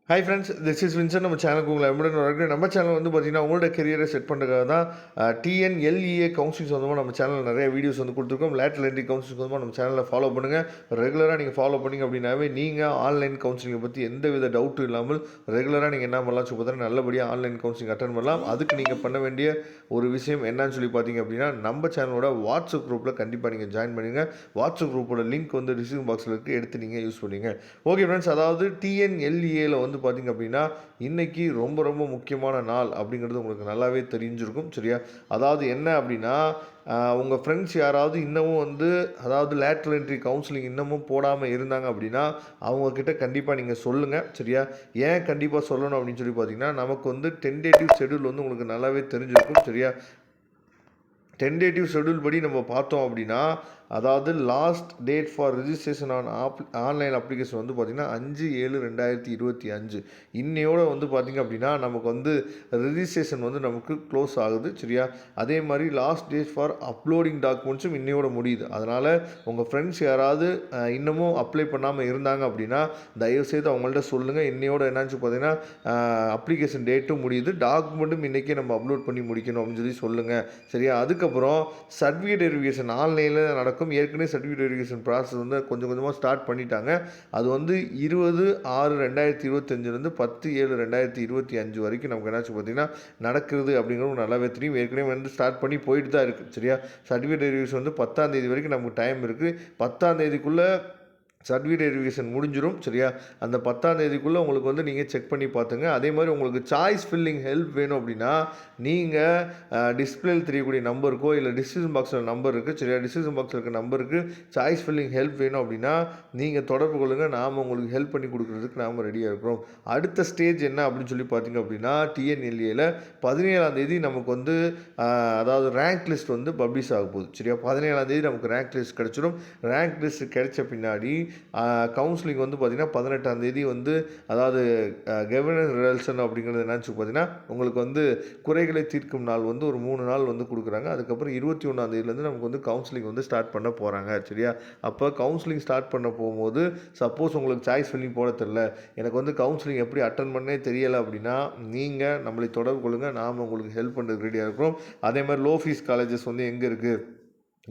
Hi friends, this is Vinson. நம்ம சேனலுக்கு உங்களை எம்புடன் வரவேற்கிறேன். நம்ம சேனல் வந்து பார்த்தீங்கன்னா, உங்களோட கெரியரை செட் பண்ணுறதுக்காக தான் டிஎன்எல்இஏ கவுன்சிலிங் சொந்தமாக நம்ம சேனலில் நிறைய வீடியோஸ் வந்து கொடுத்துருக்கோம். லேட்டரல் என்ட்ரி கவுன்சிலிங் சொந்தமாக நம்ம சேனலில் ஃபாலோ பண்ணுங்கள். ரெகுலராக நீங்கள் ஃபாலோ பண்ணிங்க அப்படின்னாவே நீங்கள் ஆன்லைன் கவுன்சிலிங்கை பற்றி எந்த வித டவுட்டும் இல்லாமல் ரெகுலராக நீங்கள் என்ன பண்ணலாம் சொல்லி பார்த்தீங்கன்னா, நல்லபடியாக ஆன்லைன் கவுன்சிலிங் அட்டன் பண்ணலாம். அதுக்கு நீங்கள் பண்ண வேண்டிய ஒரு விஷயம் என்னன்னு சொல்லி பார்த்தீங்க அப்படின்னா, நம்ம சேனலோட வாட்ஸ்அப் குரூப்பில் கண்டிப்பாக நீங்கள் ஜாயின் பண்ணுங்கள். வாட்ஸ்அப் குரூப்போட லிங்க் வந்து டிஸ்கிரிப்ஷன் பாக்ஸில் இருக்குது, எடுத்து நீங்கள் யூஸ் பண்ணுங்க. ஓகே ஃப்ரெண்ட்ஸ், அதாவது டிஎன்எல்இஏல வந்து பார்த்தீங்க அப்படின்னா, இன்னைக்கு ரொம்ப ரொம்ப முக்கியமான நாள் அப்படிங்கிறது உங்களுக்கு நல்லாவே தெரிஞ்சிருக்கும். சரியா? அதாவது என்ன அப்படின்னா, உங்கள் ஃப்ரெண்ட்ஸ் யாராவது இன்னமும் வந்து அதாவது லேட்ரல் என்ட்ரி கவுன்சிலிங் இன்னமும் போடாமல் இருந்தாங்க அப்படின்னா, அவங்கக்கிட்ட கண்டிப்பாக நீங்கள் சொல்லுங்கள். சரியா? ஏன் கண்டிப்பாக சொல்லணும் அப்படின்னு சொல்லி பார்த்தீங்கன்னா, நமக்கு வந்து டென்டேட்டிவ் ஷெட்யூல் வந்து உங்களுக்கு நல்லாவே தெரிஞ்சிருக்கும். சரியா? டென்டேட்டிவ் ஷெட்யூல் படி நம்ம பார்த்தோம் அப்படின்னா, அதாவது last date for registration online application வந்து பார்த்திங்கன்னா 5/7/2025 இன்னையோட வந்து பார்த்திங்க அப்படின்னா நமக்கு வந்து ரிஜிஸ்ட்ரேஷன் வந்து நமக்கு க்ளோஸ் ஆகுது. சரியா? அதே மாதிரி லாஸ்ட் டேட் ஃபார் அப்லோடிங் டாக்குமெண்ட்ஸும் இன்னையோட முடியுது. அதனால் உங்கள் ஃப்ரெண்ட்ஸ் யாராவது இன்னமும் அப்ளை பண்ணாமல் இருந்தாங்க அப்படின்னா, தயவுசெய்து அவங்கள்ட்ட சொல்லுங்கள். இன்னையோட என்னாச்சு பார்த்தீங்கன்னா, அப்ளிகேஷன் டேட்டும் முடியுது, டாக்குமெண்ட்டும் இன்றைக்கே நம்ம அப்லோட் பண்ணி முடிக்கணும் அப்படின்னு சொல்லி சொல்லுங்கள். சரியா? அதுக்கப்புறம் சர்டிஃபிகேட் வெரிஃபிகேஷன் ஆன்லைனில் நடக்கும். ஏற்கனவே சர்டிஃபிகேட் வெரிஃபிகேஷன் ப்ராசஸ் வந்து கொஞ்சம் கொஞ்சமாக ஸ்டார்ட் பண்ணிட்டாங்க. அது வந்து 20/6/2025 10/7/2025 வரைக்கும் நமக்கு என்னாச்சு பார்த்தீங்கன்னா நடக்குது அப்படிங்கிறது நல்லாவே தெரியும். ஏற்கனவே வந்து ஸ்டார்ட் பண்ணி போயிட்டு தான் இருக்குது. சரியா? சர்டிஃபிகேட் வெரிஃபிகேஷன் வந்து 10ஆம் தேதி வரைக்கும் நமக்கு டைம் இருக்குது. 10ஆம் தேதிக்குள்ளே சர்டிஃபிகேட் வெரிஃபிகேஷன் முடிஞ்சிடும். சரியா? அந்த 10ஆம் தேதிக்குள்ளே உங்களுக்கு வந்து நீங்கள் செக் பண்ணி பார்த்துங்க. அதே மாதிரி உங்களுக்கு சாய்ஸ் ஃபில்லிங் ஹெல்ப் வேணும் அப்படின்னா, நீங்கள் டிஸ்பிளேயில் தெரியக்கூடிய நம்பருக்கோ இல்லை டிஸ்கிரிப்ஷன் பாக்ஸில் நம்பர் இருக்குது. சரியா? டிஸ்கிரிப்ஷன் பாக்ஸில் இருக்க நம்பருக்கு சாய்ஸ் ஃபில்லிங் ஹெல்ப் வேணும் அப்படின்னா நீங்கள் தொடர்பு கொள்ளுங்கள். நாம் உங்களுக்கு ஹெல்ப் பண்ணி கொடுக்குறதுக்கு நாம் ரெடியாக இருக்கிறோம். அடுத்த ஸ்டேஜ் என்ன அப்படின்னு சொல்லி பார்த்தீங்க அப்படின்னா, டிஎன்எல்ஏல 17ஆம் தேதி நமக்கு வந்து அதாவது ரேங்க் லிஸ்ட் வந்து பப்ளிஷ் ஆக போகுது. சரியா? 17ஆம் தேதி நமக்கு ரேங்க் லிஸ்ட் கிடச்சிடும். ரேங்க் லிஸ்ட் கிடைச்ச பின்னாடி கவுன்சிலிங் வந்து பார்த்திங்கன்னா 18ஆம் தேதி வந்து அதாவது கவர்னன்ஸ் ரிசல்யூஷன் அப்படிங்கிறது என்னன்னு பார்த்தீங்கன்னா, உங்களுக்கு வந்து குறைகளை தீர்க்கும் நாள் வந்து ஒரு 3 நாள் வந்து கொடுக்குறாங்க. அதுக்கப்புறம் 21ஆம் தேதியிலேருந்து நமக்கு வந்து கவுன்சிலிங் வந்து ஸ்டார்ட் பண்ண போகிறாங்க. சரியா? அப்போ கவுன்சிலிங் ஸ்டார்ட் பண்ண போகும்போது சப்போஸ் உங்களுக்கு சாய்ஸ் ஃபில்லிங் போட தெரியல, எனக்கு வந்து கவுன்சிலிங் எப்படி அட்டன் பண்ணே தெரியலை அப்படின்னா, நீங்கள் நம்மளை தொடர்பு கொள்ளுங்கள். நாம் உங்களுக்கு ஹெல்ப் பண்ணுறதுக்கு ரெடியாக இருக்கிறோம். அதே மாதிரி லோ ஃபீஸ் காலேஜஸ் வந்து எங்கே இருக்குது,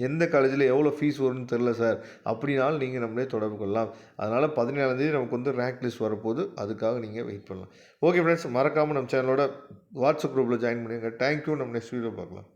எந்த காலேஜில் எவ்வளோ ஃபீஸ் வரும்னு தெரில சார் அப்படின்னாலும் நீங்கள் நம்மளே தொடர்பு கொள்ளலாம். அதனால் 17ஆம் தேதி நமக்கு வந்து ரேங்க் லிஸ்ட் வரப்போகுது. அதுக்காக நீங்கள் வெயிட் பண்ணலாம். ஓகே ஃப்ரெண்ட்ஸ், மறக்காமல் நம்ம சேனலோட வாட்ஸ்அப் குரூப்பில் ஜாயின் பண்ணுங்கள். தேங்க்யூ. நம்ம நெக்ஸ்ட் வீடியோ பார்க்கலாம்.